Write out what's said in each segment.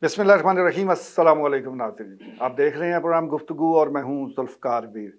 बिस्मिल्लाहिर्रहमानिर्रहीम। अस्सलाम वालेकुम नाज़रीन, आप देख रहे हैं प्रोग्राम गुफ्तगू और मैं हूं जुल्फ़कार मीर।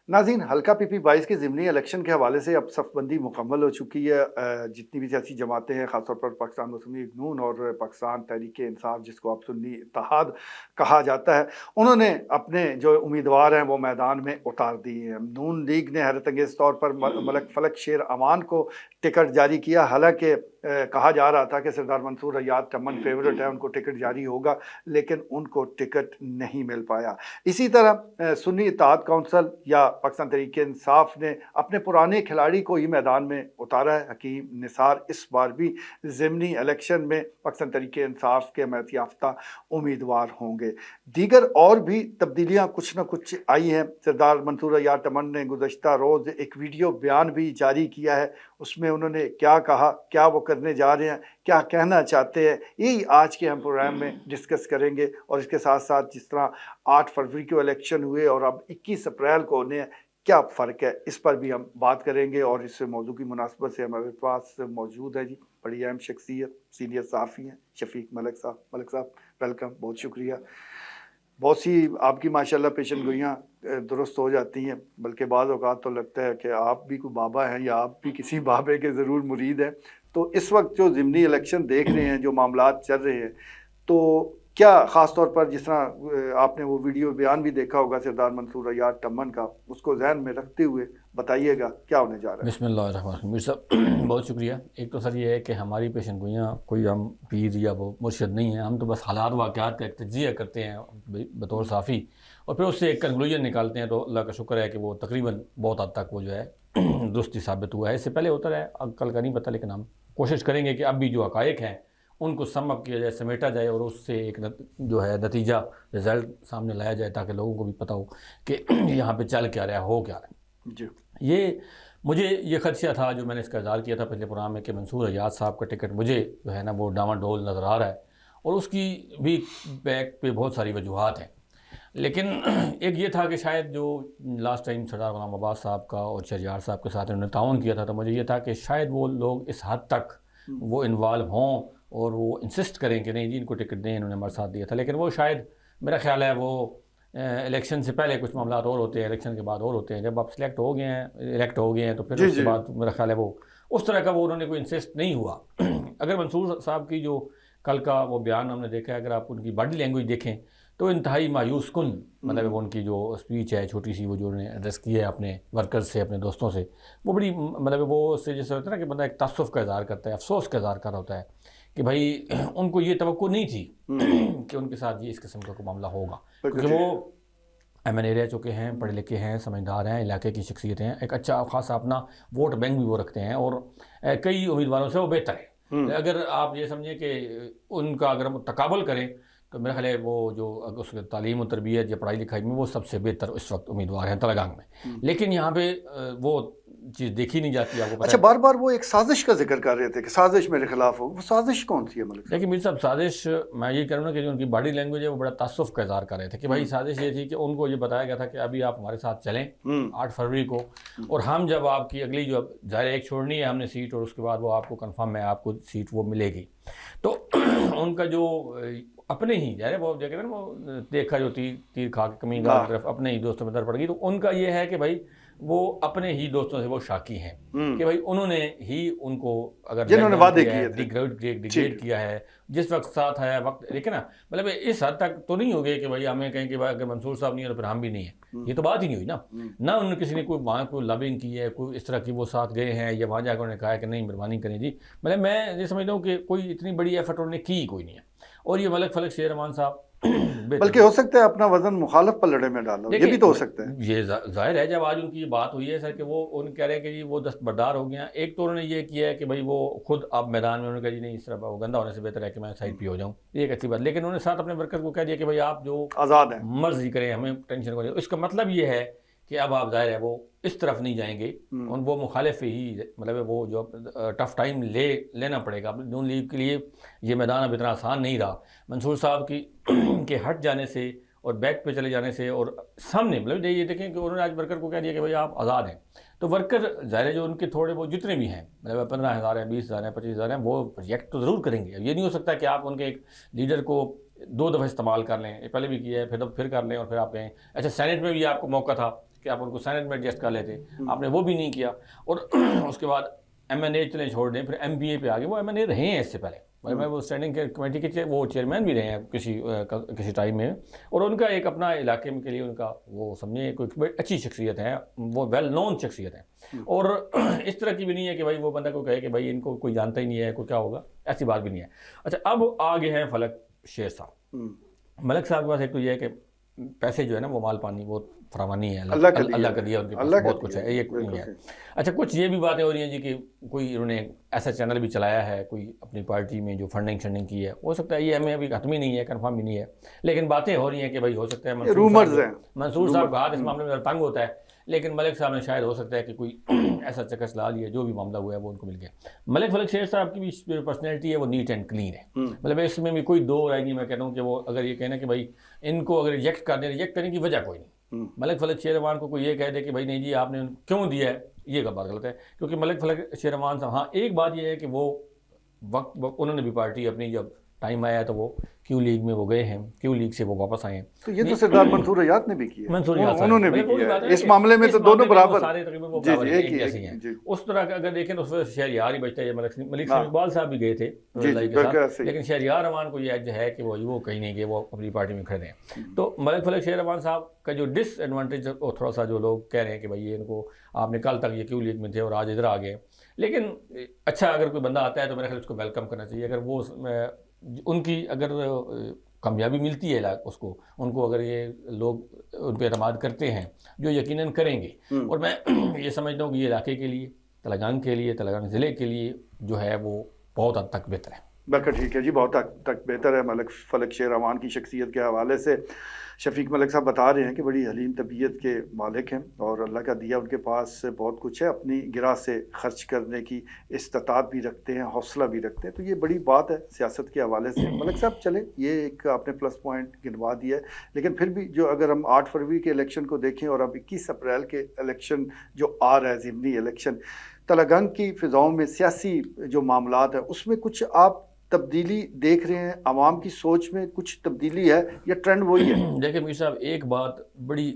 नाज़रीन, हल्का पीपी 22 के ज़िमनी इलेक्शन के हवाले से अब सफ़बंदी मुकम्मल हो चुकी है। जितनी भी सियासी जमातें हैं, ख़ासतौर पर पाकिस्तान मुस्लिम लीग नून और पाकिस्तान तहरीक इंसाफ, जिसको अब सुन्नी इत्तेहाद कहा जाता है, उन्होंने अपने जो उम्मीदवार हैं वो मैदान में उतार दिए हैं। नून लीग ने हैरत अंगेज़ तौर पर मलक फ़लक शेर अमान को टिकट जारी किया। हालांकि कहा जा रहा था कि सरदार मंसूर अयाद चमन फेवरेट है, उनको टिकट जारी होगा, लेकिन उनको टिकट नहीं मिल पाया। इसी तरह सुन्नी इत्तेहाद कौंसल या पाकिस्तान तहरीक इंसाफ ने अपने पुराने खिलाड़ी को ही मैदान में उतारा है। हकीम निसार इस बार भी ज़िमनी इलेक्शन में पाकिस्तान तहरीक इंसाफ के हमायत याफ्ता उम्मीदवार होंगे। दीगर और भी तब्दीलियाँ कुछ न कुछ आई हैं। सरदार मंसूर अयाद चमन ने गुज़श्ता रोज़ एक वीडियो बयान भी जारी किया है। उसमें उन्होंने क्या कहा, क्या वो करने जा रहे हैं, क्या कहना चाहते हैं, यही आज के हम प्रोग्राम में डिस्कस करेंगे। और इसके साथ साथ जिस तरह 8 फरवरी को इलेक्शन हुए और अब 21 अप्रैल को होने हैं, क्या फ़र्क है, इस पर भी हम बात करेंगे। और इस मौजू की मुनासबत से हमारे पास मौजूद है जी बड़ी अहम शख्सियत, सीनियर सहाफ़ी हैं शफीक मलिक साहब। मलिक साहब वेलकम, बहुत शुक्रिया। बहुत सी आपकी माशाल्लाह पेशन गोइयाँ दुरुस्त हो जाती हैं, बल्कि बाज़ औक़ात तो लगता है कि आप भी कोई बाबा हैं या आप भी किसी बाबे के ज़रूर मुरीद हैं। तो इस वक्त जो ज़िमनी इलेक्शन देख रहे हैं, जो मामलात चल रहे हैं, तो क्या ख़ास तौर पर जिस तरह आपने वो वीडियो बयान भी देखा होगा सरदार मंसूर अयाद चमन का, उसको ज़हन में रखते हुए बताइएगा क्या होने जा रहा है। बिस्मिल्लाहिर्रहमानिर्रहीम। मीर साहब बहुत शुक्रिया। एक तो सर ये है कि हमारी पेशन गोइयाँ कोई हम पीर या वो मुर्शद नहीं है, हम तो बस हालात वाक़यात का एक तज्ज़िया करते हैं बतौर साफ़ी, और फिर उससे एक कंक्लूजन निकालते हैं। तो अल्लाह का शुक्र है कि वो तकरीबन बहुत हद तक वो जो है दुरुस्ती साबित हुआ है। इससे पहले होता रहा है, कल का नहीं पता, लेकिन हम कोशिश करेंगे कि अब भी जो हक़ाइक़ हैं उनको सम अप किया जाए, समेटा जाए और उससे एक जो है नतीजा रिज़ल्ट सामने लाया जाए, ताकि लोगों को भी पता हो कि यहाँ पे चल क्या रहा है, हो क्या रहा है। जी, ये मुझे ये ख़दशा था, जो मैंने इसका इज़हार किया था पिछले प्रोग्राम में, कि मंसूर अयाद साहब का टिकट मुझे जो है ना वो डामाडोल नज़र आ रहा है, और उसकी भी बैक पे बहुत सारी वजूहात हैं। लेकिन एक ये था कि शायद जो लास्ट टाइम सरदार गुलाम अब्बास साहब का और शहरयार साहब के साथ उन्होंने ताउन किया था, तो मुझे ये था कि शायद वो लोग इस हद तक वो इन्वॉल्व हों और वो इंसिस्ट करें कि नहीं जी इनको टिकट दें, इन्होंने हमारे साथ दिया था। लेकिन वो शायद, मेरा ख्याल है, वो इलेक्शन से पहले कुछ मामला और होते हैं, इलेक्शन के बाद और होते हैं। जब आप सिलेक्ट हो गए हैं, इलेक्ट हो गए हैं, तो फिर जी, उसके जी, बाद मेरा ख्याल है वो उस तरह का वो उन्होंने कोई इंसिस्ट नहीं हुआ। अगर मंसूर साहब की जो कल का वो बयान हमने देखा है, अगर आप उनकी बॉडी लैंग्वेज देखें तो इंतहाई मायूस कुन, मतलब उनकी जो स्पीच है छोटी सी, वो जो उन्होंने एड्रेस की है अपने वर्कर्स से, अपने दोस्तों से, वो बड़ी मतलब वो उससे जैसे होता है ना कि बंदा एक तअस्सुफ़ का इज़हार करता है, अफसोस का इज़हार कर रहा होता है कि भाई उनको ये तवक्को नहीं थी कि उनके साथ ये इस किस्म का कोई मामला होगा, क्योंकि वो एमएन एरिया चुके हैं, पढ़े लिखे हैं, समझदार हैं, इलाके की शख्सियत हैं, एक अच्छा खासा अपना वोट बैंक भी वो रखते हैं, और कई उम्मीदवारों से वो बेहतर है। अगर आप ये समझें कि उनका अगर हम तकाबल करें, तो मेरा ख्याल है वो जो उसके तालीम और तरबियत या पढ़ाई लिखाई में वो सबसे बेहतर इस वक्त उम्मीदवार हैं तलगांग में। लेकिन यहाँ पे वो चीज़ देखी नहीं जाती, आपको पता अच्छा, है। बार बार वो एक साजिश का जिक्र कर रहे थे कि साजिश मेरे खिलाफ हो। वो साजिश कौन सी है मलिक साहब? देखिए मीर साहब, साजिश, मैं ये करूँ ना कि जो उनकी बॉडी लैंग्वेज है वो बड़ा तासुफ़ का इज़हार कर रहे थे कि भाई साजिश ये थी कि उनको ये बताया गया था कि अभी आप हमारे साथ चलें 8 फरवरी को, और हम जब आपकी अगली जो ज़ाहिर एक छोड़नी है हमने सीट, और उसके बाद वो आपको कन्फर्म है आपको सीट वो मिलेगी। तो उनका जो अपने ही ज़ाहिर वो जगह ना वो देखा जो तीर खा के कमीगा की तरफ अपने ही दोस्तों में दर पड़ गई, तो उनका ये है कि भाई वो अपने ही दोस्तों से वो शाकी हैं कि भाई उन्होंने ही उनको अगर जिन्होंने वादे किए थे। डिग्रेड किया है जिस वक्त साथ आया वक्त, देखिए ना, मतलब इस हद तक तो नहीं हो गए कि भाई हमें कहें कि भाई अगर मंसूर साहब नहीं है तो फिर हम भी नहीं है। ये तो बात ही नहीं हुई ना। ना उन्होंने किसी ने कोई वहाँ कोई लबिंग की है, कोई इस तरह की वो साथ गए हैं, या वहाँ जाकर उन्होंने कहा है कि नहीं मेहरबानी करें जी। मतलब मैं ये समझता हूँ कि कोई इतनी बड़ी एफर्ट उन्होंने की कोई नहीं है। और ये मलक फ़लक शेर रहमान साहब बल्कि हो सकता है अपना वजन मुखालिफ पलड़े में डालो, ये भी तो हो सकता है। ये जाहिर है, जब आज उनकी ये बात हुई है सर कि वो उन कह रहे हैं कि जी वो दस्तबरदार हो गया। एक तो उन्होंने ये किया है कि भाई वो खुद अब मैदान में, उन्होंने कहा जी नहीं, इस तरह वो गंदा होने से बेहतर है कि मैं साइड पे हो जाऊँ, ये एक अच्छी बात। लेकिन उन्होंने साथ अपने वर्कर को कह दिया कि भाई आप जो आज़ाद है। मर्जी करें, हमें टेंशन को नहीं। इसका मतलब ये है कि अब आप जाहिर है वो इस तरफ नहीं जाएंगे, उन वो मुखालिफ ही, मतलब वो जो टफ टाइम लेना पड़ेगा नून लीग के लिए। ये मैदान अब इतना आसान नहीं रहा मंसूर साहब की के हट जाने से और बैक पे चले जाने से, और सामने मतलब ये देखें कि उन्होंने आज वर्कर को कह दिया कि भाई आप आज़ाद हैं। तो वर्कर ज़ाहिर है जो उनके थोड़े वो जितने भी हैं, मतलब 15,000 हैं, 20,000 हैं, 25,000 हैं, वो रिएक्ट तो ज़रूर करेंगे। अब ये नहीं हो सकता कि आप उनके एक लीडर को 2 दफ़ा इस्तेमाल कर लें, ये पहले भी किया है, फिर कर लें और फिर आप कहें अच्छा सेनेट में भी आपको मौका था कि आप उनको सेनेट में एडजस्ट कर लेते, आपने वो भी नहीं किया। और उसके बाद MNA चलें छोड़ दें, फिर MPA पे आ गए। वो MNA रहे हैं इससे पहले, मैं वो स्टैंडिंग कमेटी के वो चेयरमैन भी रहे हैं किसी टाइम में, और उनका एक अपना इलाके में के लिए उनका वो समझे कोई बड़ी अच्छी शख्सियत है, वो वेल नोन शख्सियत है। और इस तरह की भी नहीं है कि भाई वो बंदा को कहे कि भाई इनको कोई जानता ही नहीं है, कोई क्या होगा, ऐसी बात भी नहीं है। अच्छा, अब आगे हैं फलक शेर साहब। मलिक साहब के पास एक तो ये है कि पैसे जो है ना वो माल पानी वो फरावानी है, अल्लाह का दिया, उनके पास बहुत कुछ है, ये नहीं है। अच्छा, कुछ ये भी बातें हो रही हैं जी कि कोई उन्होंने ऐसा चैनल भी चलाया है कोई अपनी पार्टी में जो फंडिंग शंडिंग की है, हो सकता है ये हमें अभी खत्म ही नहीं है, कंफर्म भी नहीं है, लेकिन बातें हो रही हैं कि भाई हो सकता है मंसूर साहब का हाथ इस मामले में तंग होता है, लेकिन मलिक साहब ने शायद हो सकता है कि कोई ऐसा चक्कर चला लिया, जो भी मामला हुआ है वो उनको मिल गया। मलिक फलक शेर साहब की भी पर्सनैलिटी है वो नीट एंड क्लीन है, मतलब इसमें भी कोई दो राय नहीं। मैं कहता हूँ कि वो अगर ये कहना कि भाई इनको अगर रिजेक्ट कर दें, रिजेक्ट करने की वजह कोई नहीं। मलिक फलक शेरवान को कोई ये कह दे कि भाई नहीं जी आपने क्यों दिया है, ये बात गलत है, क्योंकि मलिक फलक शेरवान साहब, हाँ एक बात ये है कि वो वक्त उन्होंने भी पार्टी अपनी जब टाइम आया तो वो क्यू लीग में वो गए हैं, क्यू लीग से वो वापस आए हैं। तो ये तो सरदार मंसूर हयात ने भी किया, मंसूर हयात उन्होंने भी किया इस मामले में, तो दोनों बराबर सारे तकरीबन वो बराबर एक जैसे हैं। उस तरह का अगर देखें तो उसमें शहरियार ही बचता है। मलिक साहब इकबाल साहब भी गए थे के साथ, लेकिन शहरियार रहमान को ये है कि वो कहीं नहीं गए, वो अपनी पार्टी में खड़े हैं। तो मलिक फलक शेर रहमान साहब का जो डिसएडवांटेज थोड़ा सा, जो लोग कह रहे हैं कि भाई ये इनको आपने कल तक ये क्यू लीग में थे और आज इधर आ गए, लेकिन अच्छा अगर कोई बंदा आता है तो मेरे ख्याल उसको वेलकम करना चाहिए। अगर वो उनकी अगर कामयाबी मिलती है उसको, उनको अगर ये लोग उन पर एतमाद करते हैं, जो यकीनन करेंगे, और मैं ये समझता हूँ कि ये इलाके के लिए, तेलंगाना के लिए, तेलंगाना ज़िले के लिए जो है वो बहुत हद तक बेहतर है। बिल्कुल ठीक है जी, बहुत हद तक बेहतर है। मलिक फलक शेर रहमान की शख्सियत के हवाले से शफीक मलिक साहब बता रहे हैं कि बड़ी हलीम तबीयत के मालिक हैं और अल्लाह का दिया उनके पास बहुत कुछ है, अपनी गिरा से खर्च करने की इस्तात भी रखते हैं, हौसला भी रखते हैं, तो ये बड़ी बात है सियासत के हवाले से। मलिक साहब चले, ये एक आपने प्लस पॉइंट गिनवा दिया है, लेकिन फिर भी जो अगर हम 8 फरवरी के इलेक्शन को देखें और अब 21 अप्रैल के इलेक्शन जो आ रहा है, ज़िमनी इलेक्शन, तेलंगाना की फ़िज़ाओं में सियासी जो मामलात है उसमें कुछ आप तब्दीली देख रहे हैं? आवाम की सोच में कुछ तब्दीली है या ट्रेंड वही है? देखिए मीर साहब, एक बात बड़ी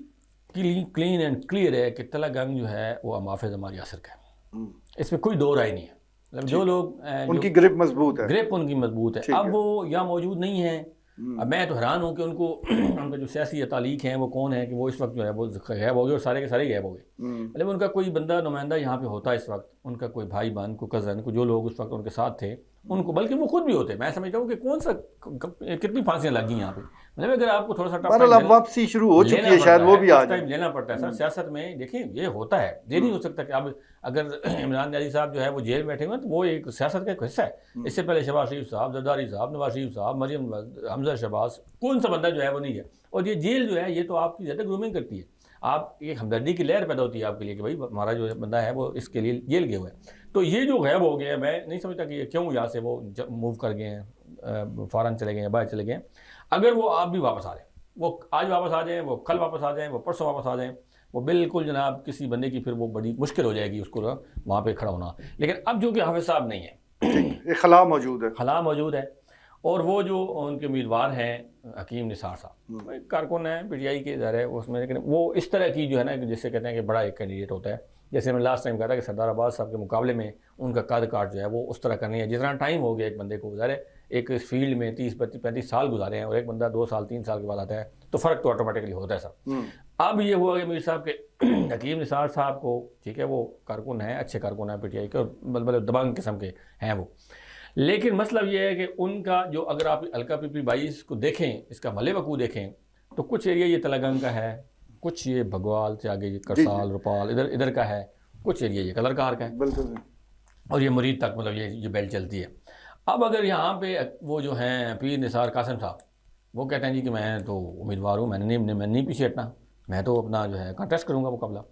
क्लीन एंड क्लियर है कि तेलंगाना जो है वो माफिज हमारी असर का है, इसमें कोई दो राय नहीं है। मतलब जो लोग उनकी ग्रिप मजबूत है, ग्रिप उनकी मजबूत है। अब वो यहाँ मौजूद नहीं है। अब मैं तो हैरान हूँ कि उनको उनका जो सियासी तालीक हैं वो कौन है कि वो इस वक्त जो है वो गैब हो गए और सारे के सारे गैब हो गए। मतलब उनका कोई बंदा नुमाइंदा यहाँ पे होता है इस वक्त, उनका कोई भाई बहन को कज़न को, जो लोग उस वक्त उनके साथ थे उनको, बल्कि वो खुद भी होते। मैं समझता हूँ कि कौन सा कितनी फांसियाँ लगी यहाँ पे। मतलब अगर आपको थोड़ा सा वापसी शुरू हो चुकी है, शायद वो भी आ टाइम लेना पड़ता है सर सियासत में। देखिए ये होता है, ये नहीं हो सकता कि अब अगर इमरान न्याजी साहब जो है वो जेल में बैठे हुए तो वो एक सियासत का एक हिस्सा है। इससे पहले शहबाज शरीफ साहब, जरदारी साहब, नवाज शरीफ साहब, मरियम हमजा शहबाज, कौन सा बंदा जो है वो नहीं है। और ये जेल जो है ये तो आपकी ज़्यादा ग्रूमिंग करती है, आप एक हमदर्दी की लहर पैदा होती है आपके लिए कि भाई हमारा जो बंदा है वो इसके लिए जेल गए हुए हैं। तो ये जो गैब हो गया, मैं नहीं समझता कि ये क्यों यहाँ से वो मूव कर गए हैं, फ़ौरन चले गए हैं, बाहर चले गए हैं। अगर वो आप भी वापस आ जाए, वो आज वापस आ जाएँ, वो कल वापस आ जाएँ, वो परसों वापस आ जाएँ, वो बिल्कुल जनाब किसी बंदे की फिर वो बड़ी मुश्किल हो जाएगी उसको वहाँ पे खड़ा होना। लेकिन अब जो कि हाफिज़ साहब नहीं है, खला मौजूद है, खला मौजूद है, और वो जो उनके उम्मीदवार हैं हकीम निसार साहब, कारकुन हैं PTI के ज़र है उसमें, लेकिन वो इस तरह की जो है ना जिससे कहते हैं कि बड़ा एक कैंडिडेट होता है। जैसे मैं लास्ट टाइम कहा था कि सरदार अब्बास साहब के मुकाबले में उनका कद काट जो है वो उस तरह का नहीं है। जितना टाइम हो गया एक बंदे को, ज़ाहिर है एक फील्ड में 30-35 साल गुजारे हैं और एक बंदा 2 साल 3 साल के बाद आता है तो फ़र्क तो ऑटोमेटिकली होता है सर। अब ये हुआ कि मीर साहब के हकीम निसार साहब को, ठीक है वो कारकुन है, अच्छे कारकुन हैं PTI के, और मतलब दबंग किस्म के हैं वो, लेकिन मतलब ये है कि उनका जो, अगर आप हल्का PP22 को देखें, इसका मले वकू देखें, तो कुछ एरिया ये तेलंगाना का है, कुछ ये भगवाल से आगे करसाल, रुपाल इधर का है, कुछ एरिया ये कलर कार का है, बिल्कुल, और ये मुरीद तक, मतलब ये जो बेल्ट चलती है। अब अगर यहाँ पे वो जो हैं पीर निसार कासिम साहब, वो कहते हैं जी कि मैं तो उम्मीदवार हूँ, मैंने नहीं पीछे हटना, मैं तो अपना जो है कंटेस्ट करूँगा मुकाबला।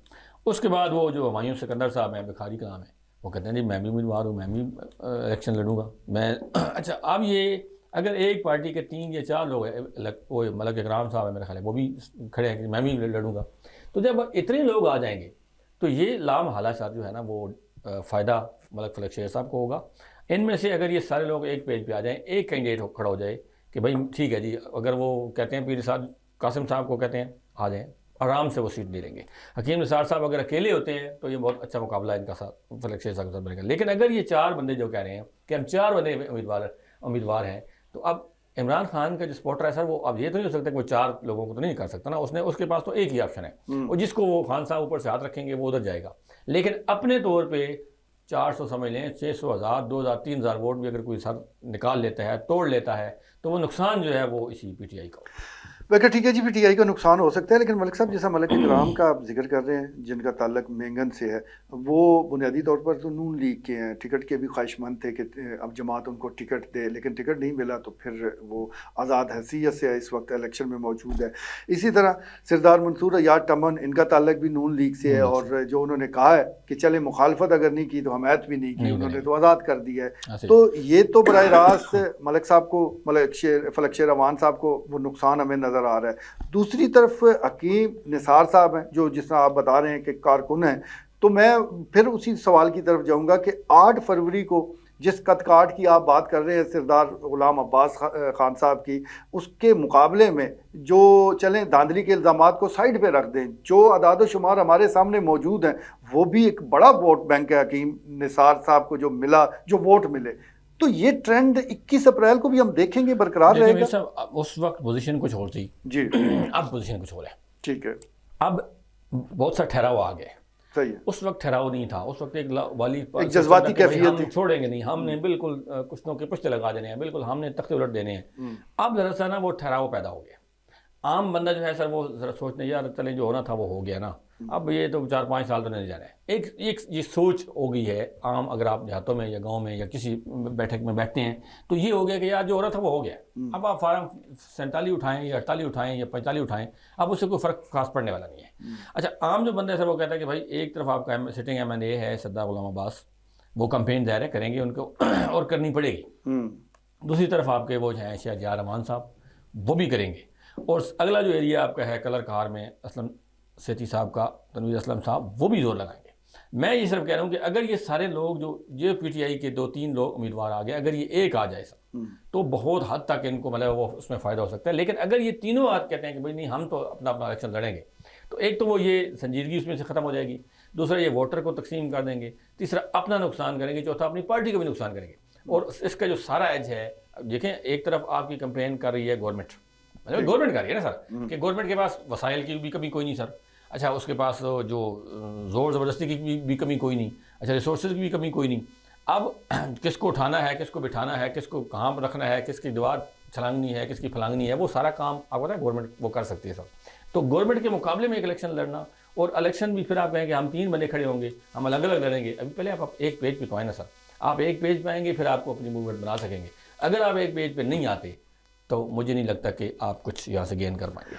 उसके बाद वो जो हुमायूं सिकंदर साहब हैं, बुखारी का नाम है, वो कहते हैं जी मैं भी उम्मीदवार हूँ, मैं भी इलेक्शन लड़ूंगा मैं। अच्छा, अब ये अगर एक पार्टी के 3 या 4 लोग हैं, वो मलिक इकराम साहब है मेरा ख्याल है, वो भी खड़े हैं कि मैं भी लड़ूंगा, तो जब इतने लोग आ जाएंगे तो ये लाम हाला साहब जो है ना वो फ़ायदा मलिक फलक शेर साहब को होगा। इनमें से अगर ये सारे लोग एक पेज पे आ जाएं, एक कैंडिडेट खड़ा हो जाए, कि भाई ठीक है जी, अगर वो कहते हैं पीर साहब कासिम साहब को कहते हैं आ जाएं, आराम से वो सीट ले लेंगे। हकीम निसार साहब अगर अकेले होते हैं तो ये बहुत अच्छा मुकाबला इनका साथ फलक शेर साहब के साथ बनेगा। लेकिन अगर ये 4 बंदे जो कह रहे हैं कि हम 4 बंदे उम्मीदवार हैं, तो अब इमरान खान का जो सपोर्टर है सर, वो अब ये तो नहीं हो सकता कि वो 4 लोगों को तो नहीं कर सकता ना, उसके पास तो एक ही ऑप्शन है, और जिसको वो खान साहब ऊपर से हाथ रखेंगे वो उधर जाएगा। लेकिन अपने तौर पर 400 समझ लें, 600, 1000, 2000, 3000 वोट भी अगर कोई सर निकाल लेता है, तोड़ लेता है, तो वो नुकसान जो है वो इसी PTI का। वैसे ठीक है जी, PTI का नुकसान हो सकता है, लेकिन मलिक साहब जैसा मलिक इकराम का आप जिक्र कर रहे हैं जिनका ताल्लुक मेंगन से है, वो बुनियादी तौर पर तो नून लीग के हैं, टिकट के भी ख्वाहिशमंद थे कि अब जमात उनको टिकट दे, लेकिन टिकट नहीं मिला तो फिर वो आज़ाद हैसियत से इस वक्त इलेक्शन में मौजूद है। इसी तरह सरदार मंसूर यार टमन, इनका ताल्लुक भी नून लीग से है, और जो उन्होंने कहा है कि चले मुखालफत अगर नहीं की तो हमायत भी नहीं की, उन्होंने तो आज़ाद कर दिया है। तो ये तो बराह रास्त मलिक साहब को, फलक शेर अमान साहब को वो नुकसान हमें नज़र आ रहा है। दूसरी तरफ हकीम निसार साहब हैं जो जिस तरह आप बता रहे हैं कि कारकुन हैं, तो मैं फिर उसी सवाल की तरफ जाऊंगा कि 8 फरवरी को जिस कदकाठ की आप बात कर रहे हैं सरदार गुलाम अब्बास खान साहब की, उसके मुकाबले में जो चलें धांधली के इल्ज़ामात को साइड पे रख दें, जो अदाद शुमार हमारे सामने मौजूद हैं वो भी एक बड़ा वोट बैंक है हकीम निसार साहब को जो मिला, जो वोट मिले, तो ये ट्रेंड 21 अप्रैल को भी हम देखेंगे बरकरार रहेगा। सब उस वक्त पोजीशन कुछ और थी जी, अब पोजीशन कुछ और है। ठीक है, अब बहुत सा ठहराव आ गए, सही है। उस वक्त ठहराव नहीं था, उस वक्त एक जज्बाती कैफियत थी, छोड़ेंगे नहीं हमने, बिल्कुल कुश्तों के पुश्ते लगा देने हैं, बिल्कुल हमने तख्ते उलट देने हैं। अब जरा सा ना वो ठहराव पैदा हो गया। आम बंदा जो है सर वो जरा सोचने यार चले जो होना था वो हो गया ना, अब ये तो 4-5 साल तो नहीं जाना है। एक ये सोच हो गई है आम, अगर आप देहातों में या गांव में या किसी बैठक में बैठते हैं तो ये हो गया कि यार जो हो रहा था वो हो गया। अब आप फार्म 47 उठाएं या 48 उठाएं या 45 उठाएं, अब उससे कोई फ़र्क खास पड़ने वाला नहीं है। अच्छा, आम जो बंदा है सर वो कहता है कि भाई एक तरफ आपका सिटिंग MNA है सरदार गुलाम अब्बास, वो कंपेन ज़ाहिर है करेंगे उनको और करनी पड़ेगी। दूसरी तरफ आपके वो हैं शाहजहां रहमान साहब, वो भी करेंगे। और अगला जो एरिया आपका है कलर कार में असलम सेठी साहब का, तनवीर असलम साहब, वो भी जोर लगाएंगे। मैं ये सिर्फ कह रहा हूँ कि अगर ये सारे लोग जो PTI के 2-3 लोग उम्मीदवार आ गए, अगर ये एक आ जाए तो बहुत हद तक इनको मतलब वो उसमें फ़ायदा हो सकता है। लेकिन अगर ये तीनों आज कहते हैं कि भाई नहीं हम तो अपना अपना इलेक्शन लड़ेंगे, तो एक तो वो ये संजीदगी उसमें से ख़त्म हो जाएगी, दूसरा ये वोटर को तकसीम कर देंगे, तीसरा अपना नुकसान करेंगे, चौथा अपनी पार्टी को भी नुकसान करेंगे। और इसका जो सारा एज है, देखें एक तरफ आपकी कंपेन कर रही है गवर्नमेंट, मतलब गवर्नमेंट कर रही है ना सर, कि गवर्नमेंट के पास वसाइल की भी कमी कोई नहीं सर। अच्छा, उसके पास जो ज़ोर ज़बरदस्ती की भी कमी कोई नहीं। अच्छा, रिसोर्सेज की भी कमी कोई नहीं। अब किसको उठाना है, किसको बिठाना है, किसको कहाँ पर रखना है, किसकी दीवार छलांगनी है, किसकी फलांगनी है, वो सारा काम आपको पता है गवर्नमेंट वो कर सकती है सर। तो गवर्नमेंट के मुकाबले में एक इलेक्शन लड़ना, और इलेक्शन भी फिर आप कहें कि हम 3 बंदे खड़े होंगे, हम अलग अलग लड़ेंगे, अभी पहले आप एक पेज पे तो आए ना सर, आप एक पेज पे आएंगे फिर आपको अपनी मूवमेंट बना सकेंगे। अगर आप एक पेज पे नहीं आते तो मुझे नहीं लगता कि आप कुछ यहाँ से गेन कर पाएंगे।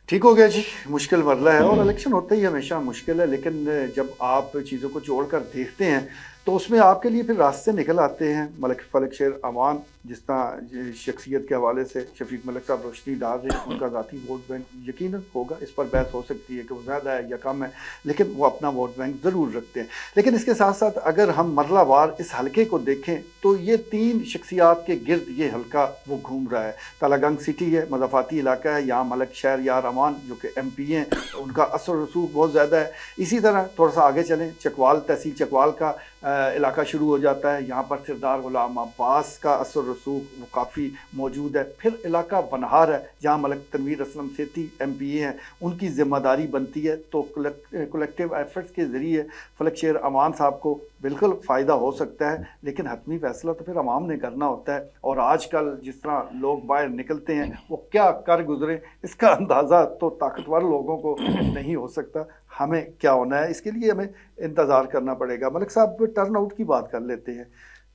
ठीक हो गया जी, मुश्किल मरला है, और इलेक्शन होता ही हमेशा मुश्किल है, लेकिन जब आप चीज़ों को जोड़कर देखते हैं तो उसमें आपके लिए फिर रास्ते निकल आते हैं। मलिक फलक शेर अमान जिस तरह शख्सियत के हवाले से शफीक मलिक साहब रोशनी डाल रहे हैं, उनका ज़ाती वोट बैंक यकीनन होगा, इस पर बहस हो सकती है कि वो ज़्यादा है या कम है, लेकिन वो अपना वोट बैंक ज़रूर रखते हैं। लेकिन इसके साथ साथ अगर हम मरलावार इस हलके को देखें तो ये 3 शख्सियात के गिर्द ये हलका वो घूम रहा है। तालागंग सिटी है, मज़ाफ़ाती इलाका है, यहाँ मलिक शेर यार अमान जो कि MP हैं, उनका असर रसूख बहुत ज़्यादा है। इसी तरह थोड़ा सा आगे चलें, चकवाल, तहसील चकवाल का इलाका शुरू हो जाता है, यहाँ पर सरदार गुलाम अब्बास का असर रसूख वो काफ़ी मौजूद है। फिर इलाका बनहार है जहाँ मलिक तनवीर असलम सेठी MPA हैं, उनकी ज़िम्मेदारी बनती है। तो कलेक्टिव एफर्ट्स के ज़रिए फलक शेर अमान साहब को बिल्कुल फ़ायदा हो सकता है, लेकिन हतमी फ़ैसला तो फिर अवाम ने करना होता है। और आजकल जिस तरह लोग बाहर निकलते हैं वो क्या कर गुजरे इसका अंदाज़ा तो ताकतवर लोगों को नहीं हो सकता। हमें क्या होना है इसके लिए हमें इंतज़ार करना पड़ेगा। मलिक साहब टर्न आउट की बात कर लेते हैं।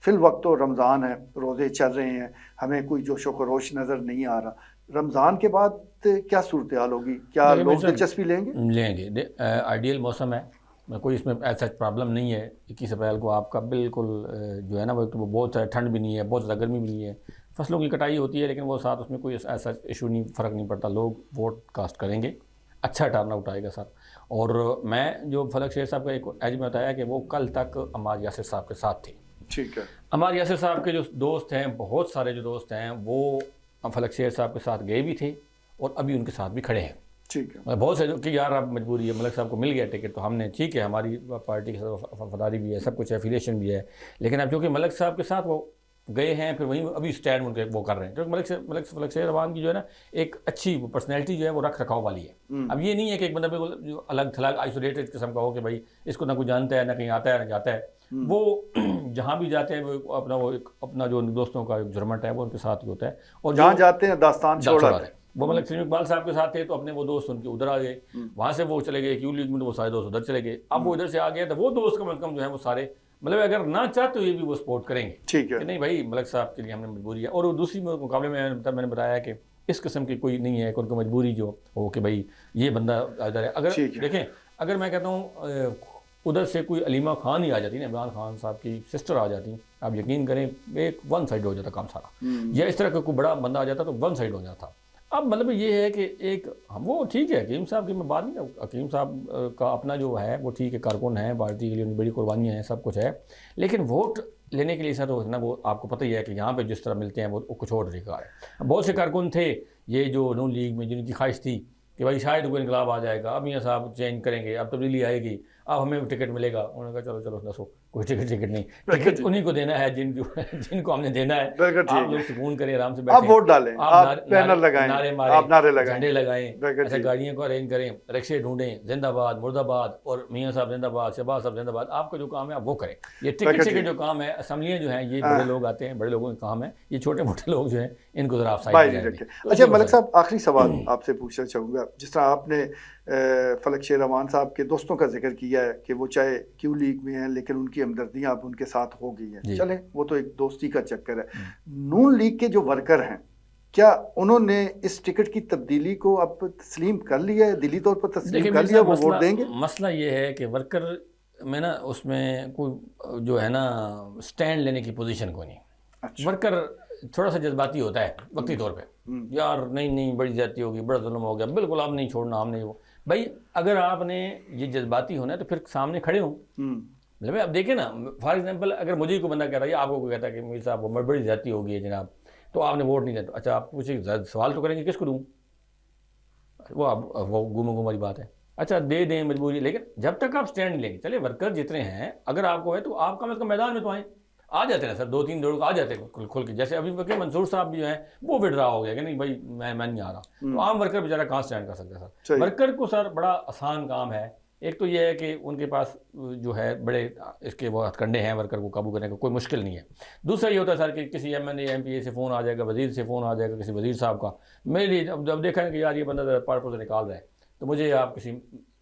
फिल वक्त तो रमज़ान है, रोज़े चल रहे हैं, हमें कोई जोशो खरोश नज़र नहीं आ रहा। रमज़ान के बाद क्या सूरत हाल होगी, क्या लोग दिलचस्पी लेंगे? आइडियल मौसम है, कोई इसमें ऐसा प्रॉब्लम नहीं है। 21 अप्रैल को आपका बिल्कुल जो है ना वो बहुत ज़्यादा ठंड भी नहीं है, बहुत ज़्यादा गर्मी भी नहीं है, फसलों की कटाई होती है, लेकिन वो साथ उसमें कोई ऐसा इशू नहीं, फ़र्क नहीं पड़ता, लोग वोट कास्ट करेंगे, अच्छा टर्न आउट आएगा सर। और मैं जो फलक शेर साहब का एक एज में बताया कि वो कल तक अम्मार यासिर साहब के साथ थे। ठीक है। अम्मार यासिर साहब के जो दोस्त हैं, बहुत सारे जो दोस्त हैं वो फलक शेर साहब के साथ गए भी थे और अभी उनके साथ भी खड़े हैं। ठीक है। मतलब बहुत से कि यार अब मजबूरी है, मलिक साहब को मिल गया टिकट तो हमने, ठीक है, हमारी पार्टी के साथ वफादारी भी है, सब कुछ एफिलिएशन भी है, लेकिन अब चूँकि मलिक साहब के साथ वो गए हैं, फिर वहीं अभी स्टैंड उनके वो कर रहे हैं, क्योंकि फलक शेर रहमान की जो है ना एक अच्छी पर्सनैलिटी जो है वो रख रखाव वाली है। अब ये नहीं है कि एक बंदा बिल्कुल जो अलग थलग आइसोलेटेड किस्म का हो कि भाई इसको ना कोई जानता है, ना कहीं आता है, ना जाता है। वो जहाँ भी जाते हैं वो अपना जो दोस्तों का जुर्मट है वो उनके साथ ही होता है, और जहाँ जाते हैं दास्तान छोड़ा है। वो मलिक सलीम इकबाल साहब के साथ थे तो अपने वो दोस्त उनके उधर आ गए, वहाँ से वो चले गए क्यू लीग में, तो वो सारे दोस्त उधर चले गए। अब वो इधर से आ गए तो वो दोस्त कम से कम जो है वो सारे मतलब अगर ना चाहते हुए भी वो सपोर्ट करेंगे, ठीक है कि नहीं भाई मलिक साहब के लिए हमने मजबूरी है। और दूसरी मुकाबले में मैंने बताया कि इस किस्म की कोई नहीं है कि उनको मजबूरी जो हो कि भाई ये बंदा इधर है। अगर देखें, अगर मैं कहता हूँ उधर से कोई अलीमा खान ही आ जाती ना, इमरान खान साहब की सिस्टर आ जाती, आप यकीन करें एक वन साइड हो जाता काम सारा, या इस तरह का कोई बड़ा बंदा आ जाता तो वन साइड हो जाता। अब मतलब ये है कि एक वो ठीक है हकीम साहब की मैं बात नहीं, हकीम साहब का अपना जो है वो ठीक है, कारकुन है, पार्टी के लिए उनकी बड़ी कुर्बानियाँ हैं, सब कुछ है, लेकिन वोट लेने के लिए सर ना वो आपको पता ही है कि यहाँ पे जिस तरह मिलते हैं वो कुछ और तरीका है। बहुत से कारकुन थे ये जो नून लीग में जिनकी ख्वाहिश थी कि भाई शायद कोई इनकलाब आ जाएगा, अब मियाँ साहब चेंज करेंगे, अब तब्दीली आएगी, अब हमें टिकट मिलेगा। उन्होंने कहा चलो चलो दसो कोई टिकट नहीं, टिकट उन्हीं को देना है जिनको हमने देना है। आप लोग सुकून करें, आराम से बैठें, आप वोट डालें, आप बैनर लगाएं, नारे आप नारे मारें, लगाएं, झंडे लगाएं, ऐसे गाड़ियों को अरेंज करें, रिक्शे ढूंढें, जिंदाबाद मुर्दाबाद, और मियाँ साहब जिंदाबाद, शहबाज साहब जिंदाबाद। आपका जो काम है आप वो करें। ये टिकट के जो काम है, असम्बलियाँ जो हैं ये बड़े लोग आते हैं, बड़े लोगों का काम है, ये छोटे मोटे लोग जो हैं इनको जरा आप साइड रखें। अच्छा मलिक साहब, आखिरी सवाल आपसे पूछना चाहूँगा, जिस तरह आपने फलक शेर रहमान साहब के दोस्तों का जिक्र किया है कि वो चाहे क्यू लीग में हैं लेकिन उनकी हमदर्दियाँ अब उनके साथ हो गई हैं, चलें वो तो एक दोस्ती का चक्कर है। नून लीग के जो वर्कर हैं, क्या उन्होंने इस टिकट की तब्दीली को अब तस्लीम कर लिया है, दिली तौर पर तस्लीम कर लिया, वो वोट देंगे? मसला ये है कि वर्कर में ना उसमें कोई जो है ना स्टैंड लेने की पोजीशन को नहीं। अच्छा। वर्कर थोड़ा सा जज्बाती होता है वक्ती तौर पे, यार नहीं बड़ी ज्यादती होगी, बड़ा जुल्म हो गया, बिल्कुल आप नहीं छोड़ना, हम नहीं। वो भाई अगर आपने ये जज्बाती होना है तो फिर सामने खड़े हो। मतलब अब देखें ना, फॉर एग्जांपल अगर मुझे को बंदा कह रहा है, आपको कोई कहता है कि मीर साहब वो बड़ी ज्यादती हो गई है जनाब, तो आपने वोट नहीं दिया, तो अच्छा आप पूछे सवाल तो करेंगे किसको दूँ, वो गुम वाली बात है। अच्छा दे दें मजबूरी, लेकिन जब तक आप स्टैंड लेंगे, चलिए वर्कर जितने हैं अगर आपको है तो आप कम से कम मैदान में तो आए, आ जाते हैं सर, 2-3 लोग आ जाते हैं खुल के। जैसे अभी मंसूर साहब भी जो है वो विड्रा हो गया कि नहीं भाई मैं नहीं आ रहा, तो आम वर्कर बेचारा कहाँ स्टैंड कर सकता है सर। वर्कर को सर बड़ा आसान काम है। एक तो ये है कि उनके पास जो है बड़े इसके वो हथकंडे हैं, वर्कर को काबू करने का कोई मुश्किल नहीं है। दूसरा ये होता है सर कि किसी MNA MPA से फ़ोन आ जाएगा, वजीर से फ़ोन आ जाएगा, किसी वजीर साहब का, मेरे लिए जब देखा है कि यार ये बंदा पार्ट से निकाल रहा है, तो मुझे आप किसी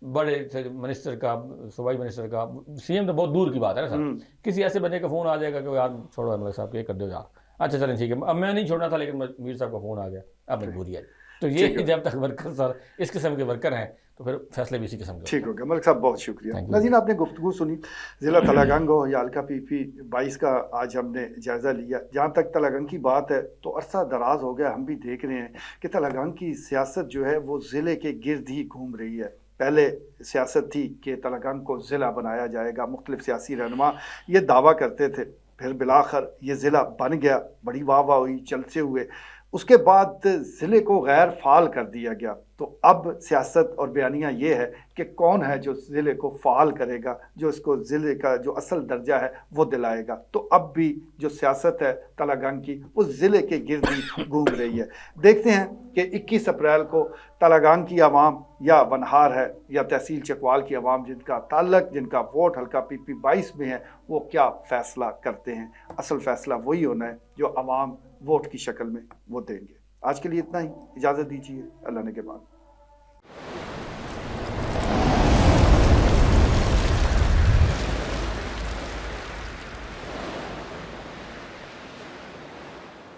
बड़े मिनिस्टर का, सूबाई मिनिस्टर का, CM तो बहुत दूर की बात है ना सर, किसी ऐसे बंदे का फ़ोन आ जाएगा कि यार छोड़ो मलिक साहब ये कर दो यार, अच्छा चलें ठीक है, अब मैं नहीं छोड़ना था लेकिन मीर साहब का फ़ोन आ गया, अब मजबूरी है। तो ये जब तक वर्कर सर इस किस्म के वर्कर हैं तो फिर फैसले भी इसी किस्म के। ठीक हो गया मलिक साहब, बहुत शुक्रिया। नाज़रीन, आपने गुफ्तगू सुनी ज़िला तलागंग और हल्का PP 22 का आज हमने जायज़ा लिया। जहाँ तक तलागंग की बात है तो अरसा दराज हो गया हम भी देख रहे हैं कि तलागंग की सियासत जो है वो ज़िले के गिर्द ही घूम रही है। पहले सियासत थी कि तलागंग को ज़िला बनाया जाएगा, मुख्तलिफ सियासी रहनुमा ये दावा करते थे, फिर बिलाखर ये ज़िला बन गया, बड़ी वाह वाह हुई चलते हुए, उसके बाद ज़िले को गैर फ़ाल कर दिया गया। तो अब सियासत और बयानिया ये है कि कौन है जो ज़िले को फ़ाल करेगा, जो इसको ज़िले का जो असल दर्जा है वो दिलाएगा। तो अब भी जो सियासत है तलागंग की वो ज़िले के गिर्द ही घूम रही है। देखते हैं कि 21 अप्रैल को तलागंग की आवाम या वनहार है या तहसील चकवाल की आवाम जिनका ताल्लुक, जिनका वोट हल्का PP 22 में है, वो क्या फ़ैसला करते हैं। असल फ़ैसला वही होना है जो आवाम वोट की शक्ल में वो देंगे। आज के लिए इतना ही, इजाज़त दीजिए, अल्लाह ने के बाद।